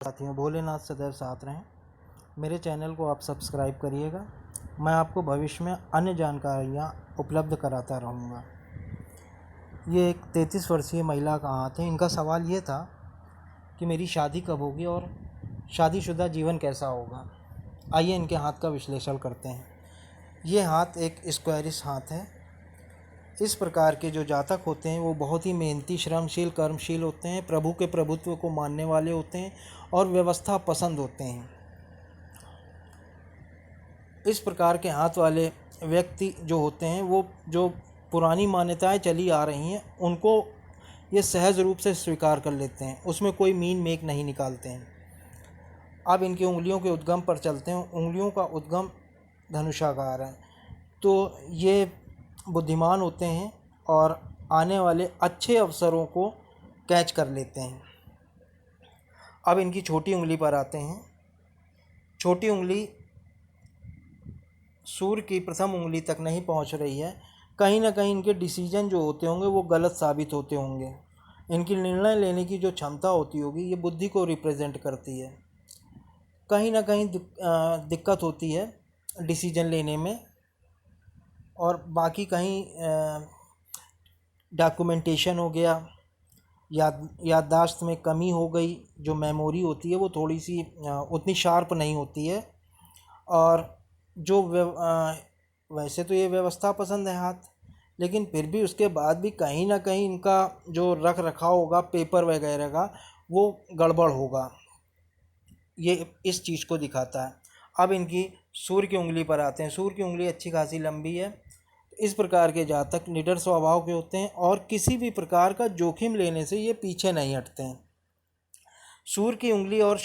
साथियों, भोलेनाथ सदैव साथ रहें। मेरे चैनल को आप सब्सक्राइब करिएगा। मैं आपको भविष्य में अन्य जानकारियाँ उपलब्ध कराता रहूँगा। ये एक 33 वर्षीय महिला का हाथ है। इनका सवाल ये था कि मेरी शादी कब होगी और शादीशुदा जीवन कैसा होगा। आइए इनके हाथ का विश्लेषण करते हैं। ये हाथ एक स्क्वायरिश हाथ है। इस प्रकार के जो जातक होते हैं वो बहुत ही मेहनती, श्रमशील, कर्मशील होते हैं, प्रभु के प्रभुत्व को मानने वाले होते हैं और व्यवस्था पसंद होते हैं। इस प्रकार के हाथ वाले व्यक्ति जो होते हैं वो जो पुरानी मान्यताएं चली आ रही हैं उनको ये सहज रूप से स्वीकार कर लेते हैं, उसमें कोई मीन मेक नहीं निकालते हैं। अब इनकी उंगलियों के उद्गम पर चलते हैं। उंगलियों का उद्गम धनुषाकार है, तो ये बुद्धिमान होते हैं और आने वाले अच्छे अवसरों को कैच कर लेते हैं। अब इनकी छोटी उंगली पर आते हैं। छोटी उंगली सूर्य की प्रथम उंगली तक नहीं पहुंच रही है। कहीं ना कहीं इनके डिसीजन जो होते होंगे वो गलत साबित होते होंगे। इनकी निर्णय लेने की जो क्षमता होती होगी ये बुद्धि को रिप्रेजेंट करती है। कहीं ना कहीं दिक्कत होती है डिसीजन लेने में, और बाकी कहीं डॉक्यूमेंटेशन हो गया, याददाश्त में कमी हो गई, जो मेमोरी होती है वो थोड़ी सी उतनी शार्प नहीं होती है। और जो वैसे तो ये व्यवस्था पसंद है हाथ, लेकिन फिर भी उसके बाद भी कहीं ना कहीं इनका जो रख रखाव होगा पेपर वगैरह का वो गड़बड़ होगा। ये इस चीज़ को दिखाता है। अब इनकी सूर्य की उंगली पर आते हैं। सूर्य की उंगली अच्छी खासी लंबी है। इस प्रकार के जातक निडर स्वभाव के होते हैं और किसी भी प्रकार का जोखिम लेने से ये पीछे नहीं हटते हैं। सूर्य की उंगली और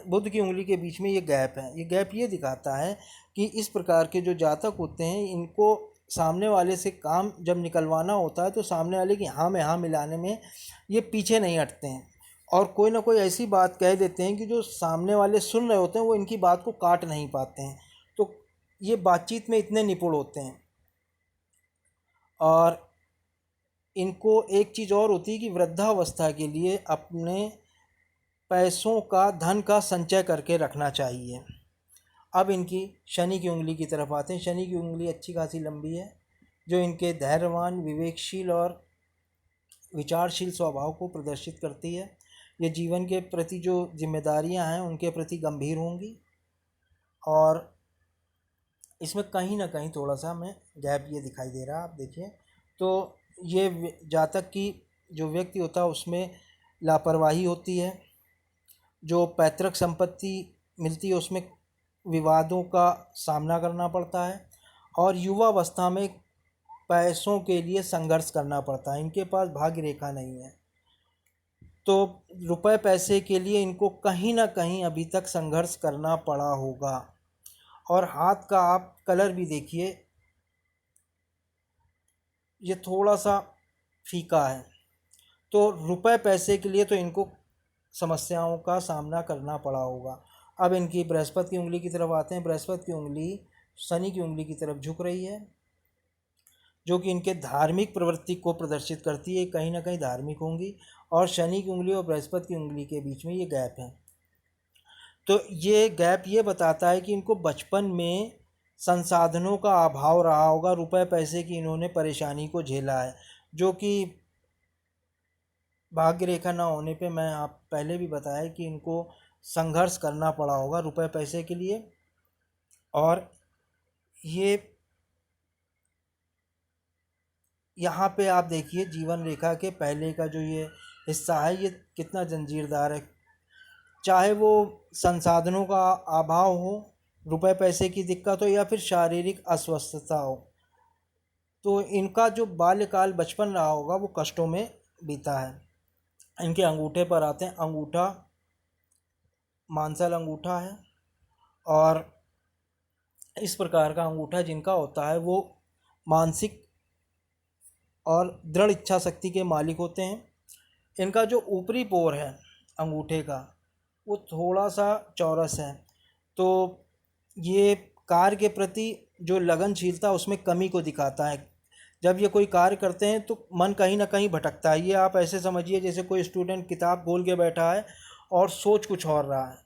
बुध की उंगली के बीच में ये गैप है। ये गैप ये दिखाता है कि इस प्रकार के जो जातक होते हैं इनको सामने वाले से काम जब निकलवाना होता है तो सामने वाले की हाँ में हाँ मिलाने में ये पीछे नहीं हटते हैं और कोई ना कोई ऐसी बात कह देते हैं कि जो सामने वाले सुन रहे होते हैं वो इनकी बात को काट नहीं पाते हैं। तो ये बातचीत में इतने निपुण होते हैं। और इनको एक चीज़ और होती है कि वृद्धावस्था के लिए अपने पैसों का, धन का संचय करके रखना चाहिए। अब इनकी शनि की उंगली की तरफ आते हैं। शनि की उंगली अच्छी खासी लंबी है, जो इनके धैर्यवान, विवेकशील और विचारशील स्वभाव को प्रदर्शित करती है। ये जीवन के प्रति जो जिम्मेदारियां हैं उनके प्रति गंभीर होंगी। और इसमें कहीं ना कहीं थोड़ा सा हमें गैप ये दिखाई दे रहा है, आप देखिए। तो ये जातक की जो व्यक्ति होता है उसमें लापरवाही होती है। जो पैतृक संपत्ति मिलती है उसमें विवादों का सामना करना पड़ता है और युवावस्था में पैसों के लिए संघर्ष करना पड़ता है। इनके पास भाग्य रेखा नहीं है, तो रुपए पैसे के लिए इनको कहीं ना कहीं अभी तक संघर्ष करना पड़ा होगा। और हाथ का आप कलर भी देखिए, ये थोड़ा सा फीका है। तो रुपए पैसे के लिए तो इनको समस्याओं का सामना करना पड़ा होगा। अब इनकी बृहस्पति की उंगली की तरफ आते हैं। बृहस्पति की उंगली शनि की उंगली की तरफ झुक रही है, जो कि इनके धार्मिक प्रवृत्ति को प्रदर्शित करती है। कहीं ना कहीं धार्मिक होंगी। और शनि की उंगली और बृहस्पति की उंगली के बीच में ये गैप है। तो ये गैप ये बताता है कि इनको बचपन में संसाधनों का अभाव रहा होगा, रुपए पैसे की इन्होंने परेशानी को झेला है, जो कि भाग्य रेखा ना होने पे मैं आप पहले भी बताया कि इनको संघर्ष करना पड़ा होगा रुपए पैसे के लिए। और ये यहाँ पे आप देखिए जीवन रेखा के पहले का जो ये हिस्सा है ये कितना जंजीरदार है। चाहे वो संसाधनों का अभाव हो, रुपए पैसे की दिक्कत हो या फिर शारीरिक अस्वस्थता हो, तो इनका जो बाल्यकाल बचपन रहा होगा वो कष्टों में बीता है। इनके अंगूठे पर आते हैं। अंगूठा मांसल अंगूठा है और इस प्रकार का अंगूठा जिनका होता है वो मानसिक और दृढ़ इच्छा शक्ति के मालिक होते हैं। इनका जो ऊपरी पोर है अंगूठे का वो थोड़ा सा चौरस है, तो ये कार्य के प्रति जो लगनशीलता उसमें कमी को दिखाता है। जब ये कोई कार्य करते हैं तो मन कहीं ना कहीं भटकता है। ये आप ऐसे समझिए जैसे कोई स्टूडेंट किताब खोल के बैठा है और सोच कुछ और रहा है,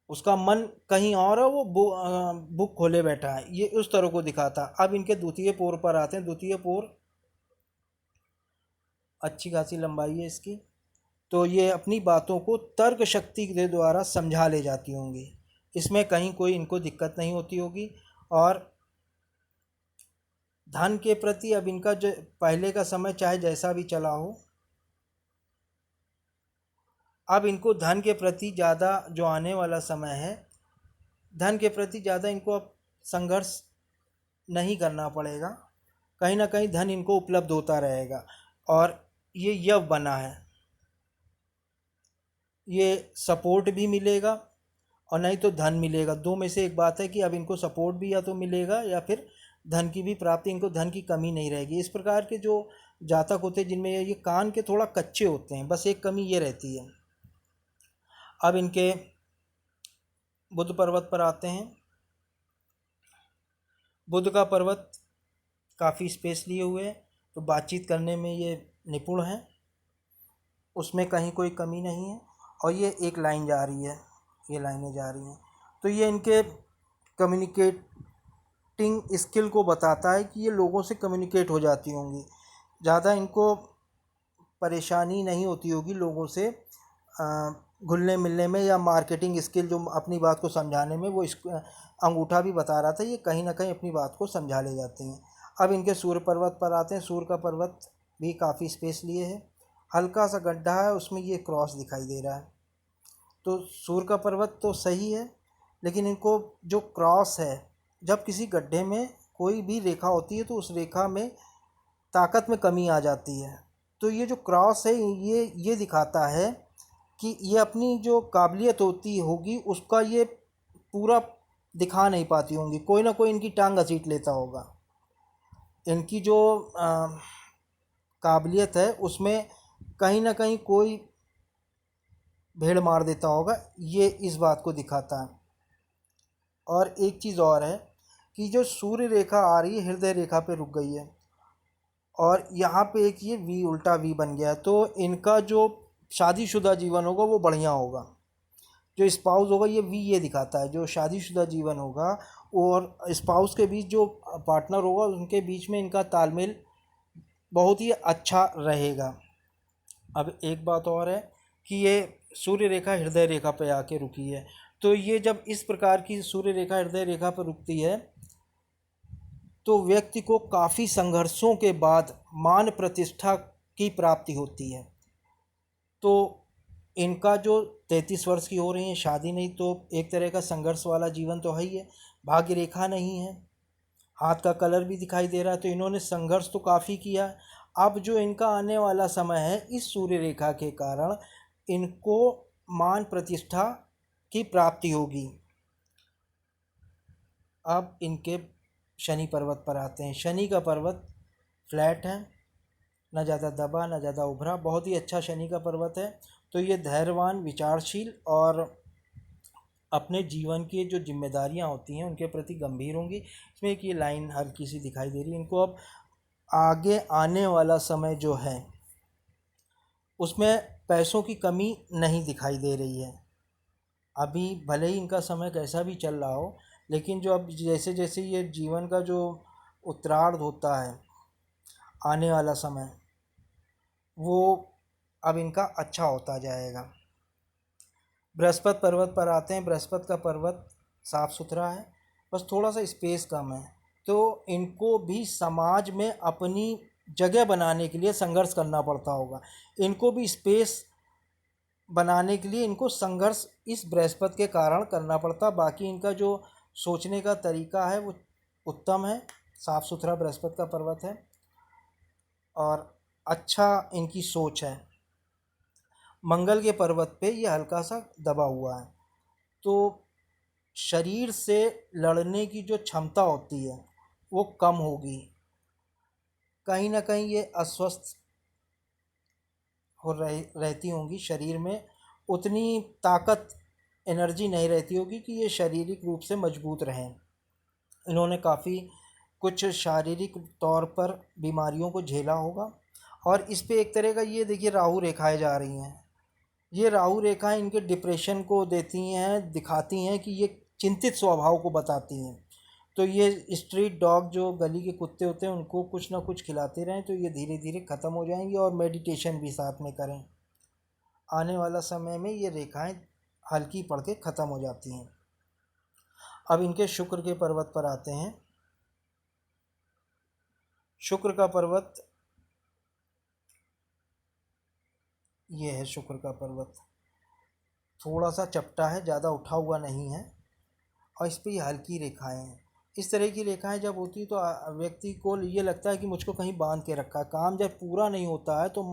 उसका मन कहीं और है, वो बुक खोले बैठा है, ये उस तरह को दिखाता। अब इनके द्वितीय पोर पर आते हैं। द्वितीय पोर अच्छी खासी लंबाई है इसकी, तो ये अपनी बातों को तर्क शक्ति के द्वारा समझा ले जाती होंगी, इसमें कहीं कोई इनको दिक्कत नहीं होती होगी। और धन के प्रति अब इनका जो पहले का समय चाहे जैसा भी चला हो, अब इनको धन के प्रति ज़्यादा जो आने वाला समय है, धन के प्रति ज़्यादा इनको अब संघर्ष नहीं करना पड़ेगा, कहीं ना कहीं धन इनको उपलब्ध होता रहेगा। और ये यव बना है, ये सपोर्ट भी मिलेगा और नहीं तो धन मिलेगा, दो में से एक बात है कि अब इनको सपोर्ट भी या तो मिलेगा या फिर धन की भी प्राप्ति, इनको धन की कमी नहीं रहेगी। इस प्रकार के जो जातक होते हैं जिनमें ये कान के थोड़ा कच्चे होते हैं, बस एक कमी ये रहती है। अब इनके बुध पर्वत पर आते हैं। बुध का पर्वत काफ़ी स्पेस लिए हुए है, तो बातचीत करने में ये निपुण है, उसमें कहीं कोई कमी नहीं है। और ये एक लाइन जा रही है, ये लाइनें जा रही हैं, तो ये इनके कम्युनिकेटिंग स्किल को बताता है कि ये लोगों से कम्युनिकेट हो जाती होंगी, ज़्यादा इनको परेशानी नहीं होती होगी लोगों से घुलने मिलने में, या मार्केटिंग स्किल जो अपनी बात को समझाने में, वो इस अंगूठा भी बता रहा था, ये कहीं ना कहीं अपनी बात को समझा ले जाते हैं। अब इनके सूर्य पर्वत पर आते हैं। सूर्य का पर्वत भी काफ़ी स्पेस लिए है, हल्का सा गड्ढा है उसमें, ये क्रॉस दिखाई दे रहा है। तो सूर्य का पर्वत तो सही है, लेकिन इनको जो क्रॉस है, जब किसी गड्ढे में कोई भी रेखा होती है तो उस रेखा में ताकत में कमी आ जाती है। तो ये जो क्रॉस है ये दिखाता है कि ये अपनी जो काबिलियत होती होगी उसका ये पूरा दिखा नहीं पाती होंगी, कोई ना कोई इनकी टांग घसीट लेता होगा। इनकी जो काबिलियत है उसमें कहीं ना कहीं कोई भेड़ मार देता होगा, ये इस बात को दिखाता है। और एक चीज़ और है कि जो सूर्य रेखा आ रही है हृदय रेखा पे रुक गई है, और यहाँ पे एक ये वी उल्टा वी बन गया है, तो इनका जो शादीशुदा जीवन होगा वो बढ़िया होगा। जो स्पाउस होगा, ये वी ये दिखाता है, जो शादीशुदा जीवन होगा और स्पाउस के बीच जो पार्टनर होगा उनके बीच में इनका तालमेल बहुत ही अच्छा रहेगा। अब एक बात और है कि ये सूर्य रेखा हृदय रेखा पे आके रुकी है, तो ये जब इस प्रकार की सूर्य रेखा हृदय रेखा पर रुकती है तो व्यक्ति को काफ़ी संघर्षों के बाद मान प्रतिष्ठा की प्राप्ति होती है। तो इनका जो 33 वर्ष की हो रही हैं, शादी नहीं, तो एक तरह का संघर्ष वाला जीवन तो है ही है, भाग्य रेखा नहीं है, हाथ का कलर भी दिखाई दे रहा है, तो इन्होंने संघर्ष तो काफ़ी किया। अब जो इनका आने वाला समय है, इस सूर्य रेखा के कारण इनको मान प्रतिष्ठा की प्राप्ति होगी। अब इनके शनि पर्वत पर आते हैं। शनि का पर्वत फ्लैट है, न ज़्यादा दबा न ज़्यादा उभरा, बहुत ही अच्छा शनि का पर्वत है। तो ये धैर्यवान, विचारशील और अपने जीवन की जो जिम्मेदारियां होती हैं उनके प्रति गंभीर होंगी। इसमें एक ये लाइन हल्की सी दिखाई दे रही है। इनको अब आगे आने वाला समय जो है उसमें पैसों की कमी नहीं दिखाई दे रही है। अभी भले ही इनका समय कैसा भी चल रहा हो, लेकिन जो अब जैसे जैसे ये जीवन का जो उत्तरार्ध होता है, आने वाला समय, वो अब इनका अच्छा होता जाएगा। बृहस्पति पर्वत पर आते हैं। बृहस्पति का पर्वत साफ़ सुथरा है, बस थोड़ा सा स्पेस कम है, तो इनको भी समाज में अपनी जगह बनाने के लिए संघर्ष करना पड़ता होगा। इनको भी स्पेस बनाने के लिए इनको संघर्ष इस बृहस्पति के कारण करना पड़ता। बाकी इनका जो सोचने का तरीका है वो उत्तम है, साफ़ सुथरा बृहस्पति का पर्वत है और अच्छा इनकी सोच है। मंगल के पर्वत पे ये हल्का सा दबा हुआ है, तो शरीर से लड़ने की जो क्षमता होती है वो कम होगी, कहीं ना कहीं ये अस्वस्थ हो रहती होंगी, शरीर में उतनी ताकत, एनर्जी नहीं रहती होगी कि ये शारीरिक रूप से मजबूत रहें। इन्होंने काफ़ी कुछ शारीरिक तौर पर बीमारियों को झेला होगा। और इस पे एक तरह का ये देखिए राहु रेखाएं जा रही हैं, ये राहु रेखाएं इनके डिप्रेशन को देती हैं, दिखाती हैं कि ये चिंतित स्वभाव को बताती हैं। तो ये स्ट्रीट डॉग जो गली के कुत्ते होते हैं उनको कुछ ना कुछ खिलाते रहें तो ये धीरे धीरे ख़त्म हो जाएंगी। और मेडिटेशन भी साथ में करें, आने वाला समय में ये रेखाएं हल्की पड़ के ख़त्म हो जाती हैं। अब इनके शुक्र के पर्वत पर आते हैं। शुक्र का पर्वत ये है। शुक्र का पर्वत थोड़ा सा चपटा है, ज़्यादा उठा हुआ नहीं है, और इस पर ये हल्की रेखाएं हैं। इस तरह की रेखाएं जब होती हैं तो व्यक्ति को ये लगता है कि मुझको कहीं बांध के रखा है। काम जब पूरा नहीं होता है तो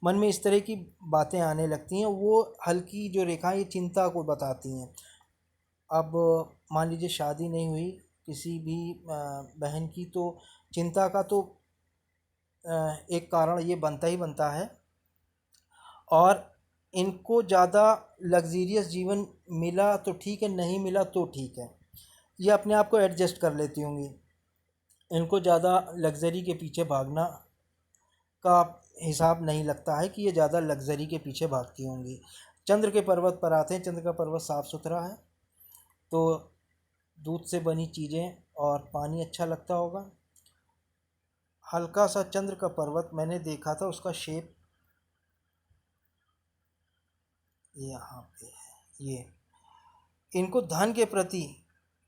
मन में इस तरह की बातें आने लगती हैं। वो हल्की जो रेखाएं ये चिंता को बताती हैं। अब मान लीजिए शादी नहीं हुई किसी भी बहन की, तो चिंता का तो एक कारण ये बनता ही बनता है। और इनको ज़्यादा लग्जीरियस जीवन मिला तो ठीक है, नहीं मिला तो ठीक है, ये अपने आप को एडजस्ट कर लेती होंगी। इनको ज़्यादा लग्जरी के पीछे भागना का हिसाब नहीं लगता है कि ये ज़्यादा लग्जरी के पीछे भागती होंगी। चंद्र के पर्वत पर आते हैं। चंद्र का पर्वत साफ़ सुथरा है, तो दूध से बनी चीज़ें और पानी अच्छा लगता होगा। हल्का सा चंद्र का पर्वत मैंने देखा था, उसका शेप यहाँ पे है। ये इनको धन के प्रति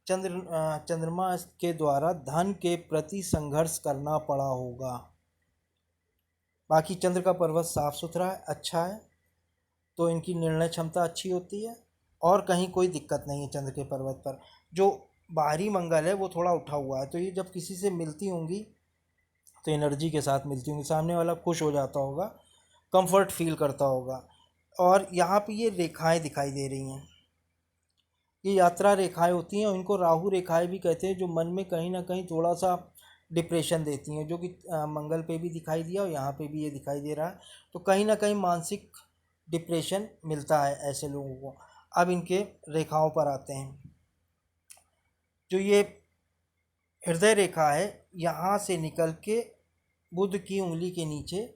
चंद्रमा के द्वारा धन के प्रति संघर्ष करना पड़ा होगा। बाकी चंद्र का पर्वत साफ सुथरा है, अच्छा है, तो इनकी निर्णय क्षमता अच्छी होती है और कहीं कोई दिक्कत नहीं है। चंद्र के पर्वत पर जो बाहरी मंगल है वो थोड़ा उठा हुआ है, तो ये जब किसी से मिलती होंगी तो एनर्जी के साथ मिलती होंगी। सामने वाला खुश हो जाता होगा, कंफर्ट फील करता होगा। और यहाँ पे ये रेखाएं दिखाई दे रही हैं, ये यात्रा रेखाएं होती हैं और इनको राहु रेखाएं भी कहते हैं, जो मन में कहीं ना कहीं थोड़ा सा डिप्रेशन देती हैं, जो कि मंगल पे भी दिखाई दिया और यहाँ पे भी ये दिखाई दे रहा है। तो कहीं ना कहीं मानसिक डिप्रेशन मिलता है ऐसे लोगों को। अब इनके रेखाओं पर आते हैं। जो ये हृदय रेखा है यहाँ से निकल के बुध की उंगली के नीचे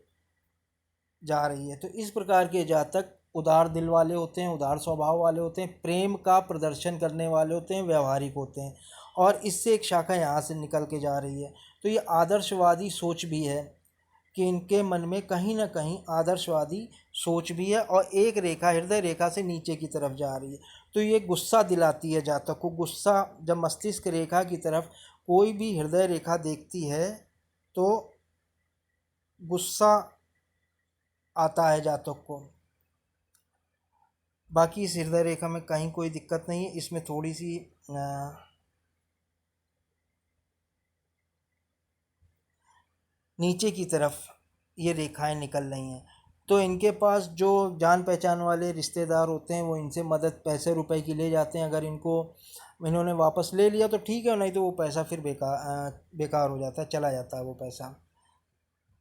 जा रही है। तो इस प्रकार के जातक उदार दिल वाले होते हैं, उदार स्वभाव वाले होते हैं, प्रेम का प्रदर्शन करने वाले होते हैं, व्यवहारिक होते हैं। और इससे एक शाखा यहाँ से निकल के जा रही है। तो ये आदर्शवादी सोच भी है कि इनके मन में कहीं ना कहीं आदर्शवादी सोच भी है। और एक रेखा हृदय रेखा से नीचे की तरफ जा रही है, तो ये गुस्सा दिलाती है जातक को। गुस्सा जब मस्तिष्क रेखा की तरफ कोई भी हृदय रेखा देखती है तो गुस्सा आता है जातक को। बाकी इस हृदय रेखा में कहीं कोई दिक्कत नहीं है। इसमें थोड़ी सी नीचे की तरफ ये रेखाएं निकल रही हैं। तो इनके पास जो जान पहचान वाले रिश्तेदार होते हैं वो इनसे मदद पैसे रुपए की ले जाते हैं। अगर इन्होंने वापस ले लिया तो ठीक है, नहीं तो वो पैसा फिर बेकार हो जाता है, चला जाता है वो पैसा,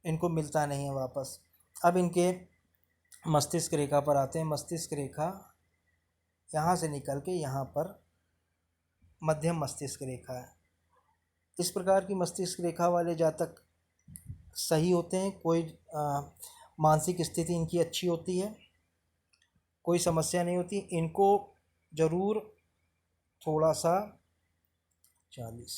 इनको मिलता नहीं है वापस। अब इनके मस्तिष्क रेखा पर आते हैं। मस्तिष्क रेखा यहाँ से निकल के यहाँ पर मध्यम मस्तिष्क रेखा है। इस प्रकार की मस्तिष्क रेखा वाले जातक सही होते हैं। कोई मानसिक स्थिति इनकी अच्छी होती है, कोई समस्या नहीं होती। इनको ज़रूर थोड़ा सा 40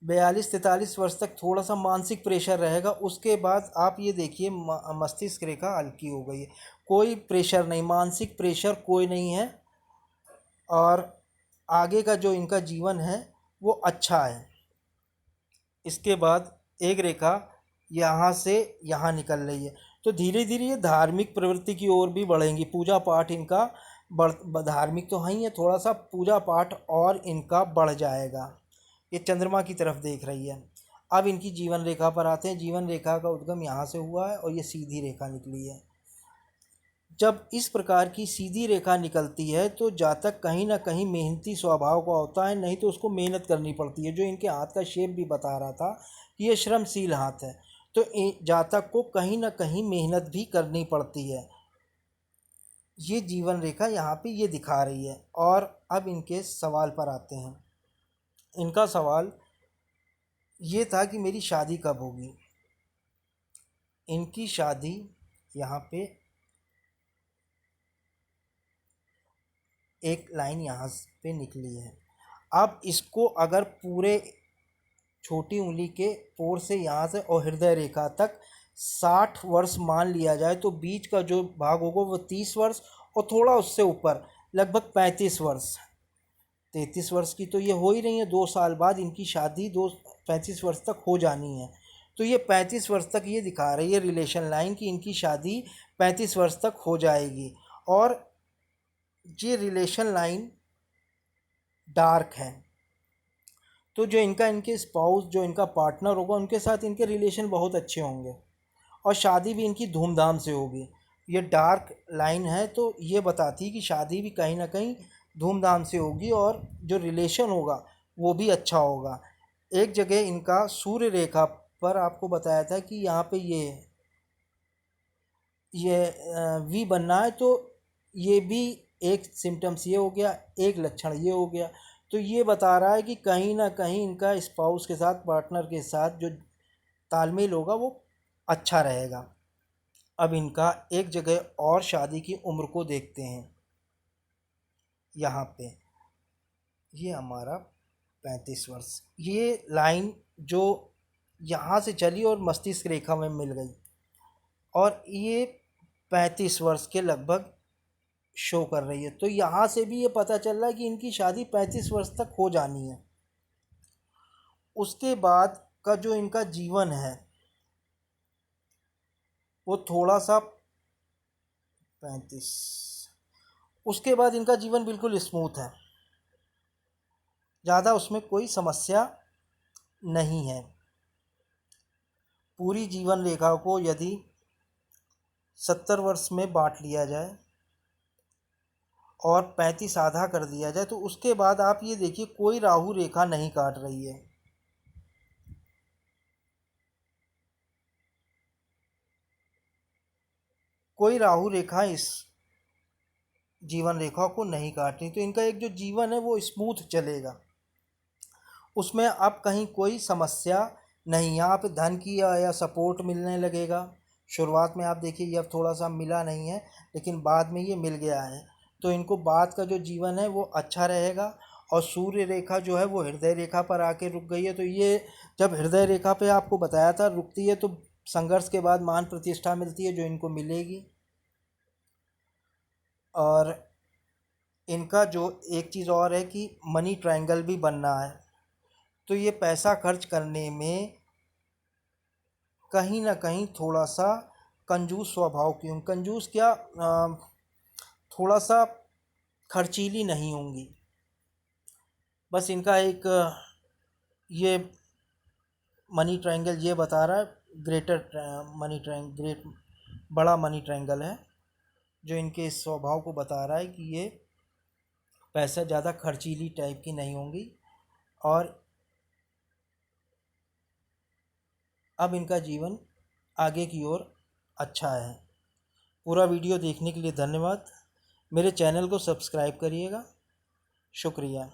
42 43 वर्ष तक थोड़ा सा मानसिक प्रेशर रहेगा। उसके बाद आप ये देखिए मस्तिष्क रेखा हल्की हो गई है, कोई प्रेशर नहीं, मानसिक प्रेशर कोई नहीं है। और आगे का जो इनका जीवन है वो अच्छा है। इसके बाद एक रेखा यहाँ से यहाँ निकल रही है, तो धीरे धीरे ये धार्मिक प्रवृत्ति की ओर भी बढ़ेंगी। पूजा पाठ इनका धार्मिक तो है ही है, थोड़ा सा पूजा पाठ और इनका बढ़ जाएगा। ये चंद्रमा की तरफ देख रही है। अब इनकी जीवन रेखा पर आते हैं। जीवन रेखा का उद्गम यहाँ से हुआ है और ये सीधी रेखा निकली है। जब इस प्रकार की सीधी रेखा निकलती है तो जातक कहीं ना कहीं मेहनती स्वभाव का होता है, नहीं तो उसको मेहनत करनी पड़ती है। जो इनके हाथ का शेप भी बता रहा था कि ये श्रमशील हाथ है, तो जातक को कहीं ना कहीं मेहनत भी करनी पड़ती है। ये जीवन रेखा यहाँ पे ये दिखा रही है। और अब इनके सवाल पर आते हैं। इनका सवाल ये था कि मेरी शादी कब होगी। इनकी शादी यहाँ पे एक लाइन यहाँ पे निकली है। अब इसको अगर पूरे छोटी उंगली के पोर से यहाँ से और हृदय रेखा तक 60 वर्ष मान लिया जाए तो बीच का जो भाग होगा वो 30 वर्ष और थोड़ा उससे ऊपर लगभग 35 वर्ष, 33 वर्ष की तो ये हो ही रही है। 2 साल बाद इनकी शादी 35 वर्ष तक हो जानी है। तो ये 35 वर्ष तक ये दिखा रही है रिलेशन लाइन कि इनकी शादी 35 वर्ष तक हो जाएगी। और ये रिलेशन लाइन डार्क है, तो जो इनके स्पाउस, जो इनका पार्टनर होगा, उनके साथ इनके रिलेशन बहुत अच्छे होंगे और शादी भी इनकी धूमधाम से होगी। ये डार्क लाइन है तो ये बताती है कि शादी भी कहीं ना कहीं धूमधाम से होगी और जो रिलेशन होगा वो भी अच्छा होगा। एक जगह इनका सूर्य रेखा पर आपको बताया था कि यहाँ पे ये वी बनना है, तो ये भी एक सिम्टम्स ये हो गया, एक लक्षण ये हो गया। तो ये बता रहा है कि कहीं ना कहीं इनका स्पाउस के साथ, पार्टनर के साथ जो तालमेल होगा वो अच्छा रहेगा। अब इनका एक जगह और शादी की उम्र को देखते हैं। यहाँ पे ये हमारा 35 वर्ष, ये लाइन जो यहाँ से चली और मस्तिष्क रेखा में मिल गई और ये 35 वर्ष के लगभग शो कर रही है। तो यहाँ से भी ये पता चल रहा है कि इनकी शादी 35 वर्ष तक हो जानी है। उसके बाद का जो इनका जीवन है वो थोड़ा सा 35, उसके बाद इनका जीवन बिल्कुल स्मूथ है, ज़्यादा उसमें कोई समस्या नहीं है। पूरी जीवन रेखा को यदि 70 वर्ष में बांट लिया जाए और 35 आधा कर दिया जाए तो उसके बाद आप ये देखिए कोई राहु रेखा नहीं काट रही है। कोई राहु रेखा इस जीवन रेखा को नहीं काटनी, तो इनका एक जो जीवन है वो स्मूथ चलेगा, उसमें अब कहीं कोई समस्या नहीं। यहाँ पे धन की या सपोर्ट मिलने लगेगा। शुरुआत में आप देखिए ये अब थोड़ा सा मिला नहीं है लेकिन बाद में ये मिल गया है, तो इनको बाद का जो जीवन है वो अच्छा रहेगा। और सूर्य रेखा जो है वो हृदय रेखा पर आके रुक गई है, तो ये जब हृदय रेखा पे आपको बताया था रुकती है तो संघर्ष के बाद मान प्रतिष्ठा मिलती है जो इनको मिलेगी। और इनका जो एक चीज़ और है कि मनी ट्रायंगल भी बनना है, तो ये पैसा खर्च करने में कहीं ना कहीं थोड़ा सा कंजूस स्वभाव की, कंजूस क्या, थोड़ा सा खर्चीली नहीं होंगी। बस इनका एक ये मनी ट्रायंगल ये बता रहा है, ग्रेटर मनी ट्रायंगल, ग्रेट बड़ा मनी ट्रायंगल है जो इनके इस स्वभाव को बता रहा है कि ये पैसा ज़्यादा खर्चीली टाइप की नहीं होंगी। और अब इनका जीवन आगे की ओर अच्छा है। पूरा वीडियो देखने के लिए धन्यवाद। मेरे चैनल को सब्सक्राइब करिएगा। शुक्रिया।